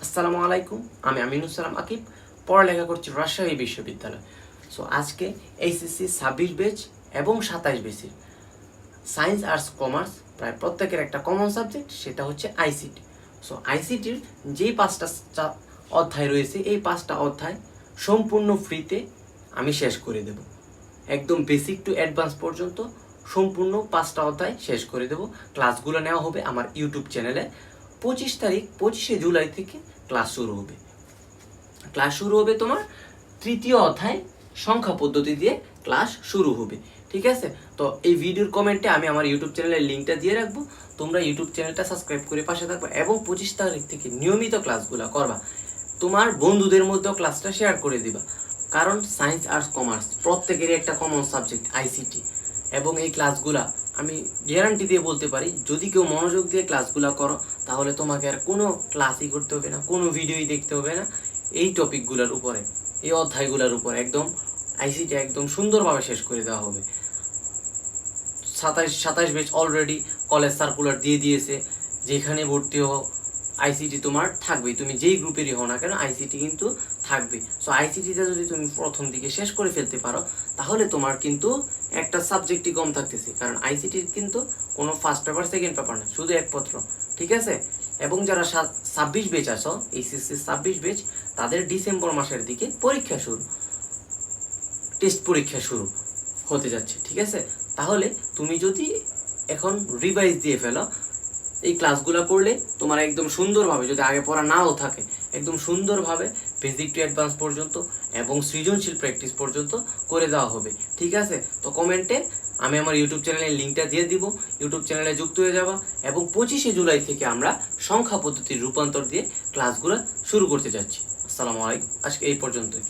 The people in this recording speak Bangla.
আসসালামু আলাইকুম, আমি আমিনুস সালাম আকিব, পড়ালেখা করছি রাজশাহী বিশ্ববিদ্যালয়। সো আজকে এইচএসসি 26 ব্যাচ এবং 27 ব্যাচের সায়েন্স আর্টস কমার্স প্রায় প্রত্যেকের একটা কমন সাবজেক্ট, সেটা হচ্ছে আইসিটি। সো আইসিটির যেই 5টা অধ্যায় রয়েছে, এই 5টা অধ্যায় সম্পূর্ণ ফ্রিতে আমি শেষ করে দেব। একদম বেসিক টু অ্যাডভান্স পর্যন্ত সম্পূর্ণ 5টা অধ্যায় শেষ করে দেব। ক্লাসগুলো নেওয়া হবে আমার ইউটিউব চ্যানেলে। 25শে জুলাই থেকে ক্লাস শুরু হবে। তোমার তৃতীয় অধ্যায় সংখ্যা পদ্ধতি দিয়ে ক্লাস শুরু হবে। ঠিক আছে, তো এই ভিডিওর কমেন্টে আমি আমার ইউটিউব চ্যানেলের লিঙ্কটা দিয়ে রাখবো। তোমরা ইউটিউব চ্যানেলটা সাবস্ক্রাইব করে পাশে থাকবে এবং 25 তারিখ থেকে নিয়মিত ক্লাসগুলো করবা। তোমার বন্ধুদের মধ্যেও ক্লাসটা শেয়ার করে দিবা, কারণ সায়েন্স আর্টস কমার্স প্রত্যেকেরই একটা কমন সাবজেক্ট আইসিটি। এবং এই ক্লাসগুলা আমি গ্যারান্টি দিয়ে বলতে পারি, যদি কেউ মনোযোগ দিয়ে ক্লাসগুলো করো তাহলে তোমাকে আর কোনো ক্লাসই করতে হবে না, কোনো ভিডিওই দেখতে হবে না। এই টপিকগুলোর উপরে, এই অধ্যায়গুলোর উপরে একদম আইসিটি একদম সুন্দরভাবে শেষ করে দেওয়া হবে। 27 ব্যাচ অলরেডি কলেজ সার্কুলার দিয়ে দিয়েছে, যেখানে ভর্তি হও আইসিটি তোমার থাকবেই। তুমি যেই গ্রুপেরই হও না কেন, আইসিটি কিন্তু থাকবে। সো আইসিটিতে যদি তুমি প্রথম দিকে শেষ করে ফেলতে পারো তাহলে তোমার কিন্তু একটা সাবজেক্টই কম থাকতেছে, কারণ আইসিটির কিন্তু কোনো ফার্স্ট পেপার সেকেন্ড পেপার না, শুধু এক পত্র। ঠিক আছে, এবং যারা 26 ব্যাচ আছো, এইচএসসি 26 ব্যাচ, তাদের ডিসেম্বর মাসের দিকে পরীক্ষা শুরু, টেস্ট পরীক্ষা শুরু হতে যাচ্ছে। ঠিক আছে, তাহলে তুমি যদি এখন রিভাইজ দিয়ে ফেলো, এই ক্লাসগুলো করলে তোমার একদম সুন্দরভাবে, যদি আগে পড়া নাও থাকে, একদম সুন্দরভাবে বেসিক টু অ্যাডভান্স পর্যন্ত এবং সৃজনশীল প্র্যাকটিস পর্যন্ত করে দেওয়া হবে। ঠিক আছে, তো কমেন্টে আমি আমার ইউটিউব চ্যানেলের লিঙ্কটা দিয়ে দিব, ইউটিউব চ্যানেলে যুক্ত হয়ে যাবা। এবং 25শে জুলাই থেকে আমরা সংখ্যা পদ্ধতির রূপান্তর দিয়ে ক্লাসগুলো শুরু করতে যাচ্ছি। আসসালামু আলাইকুম, আজকে এই পর্যন্তই।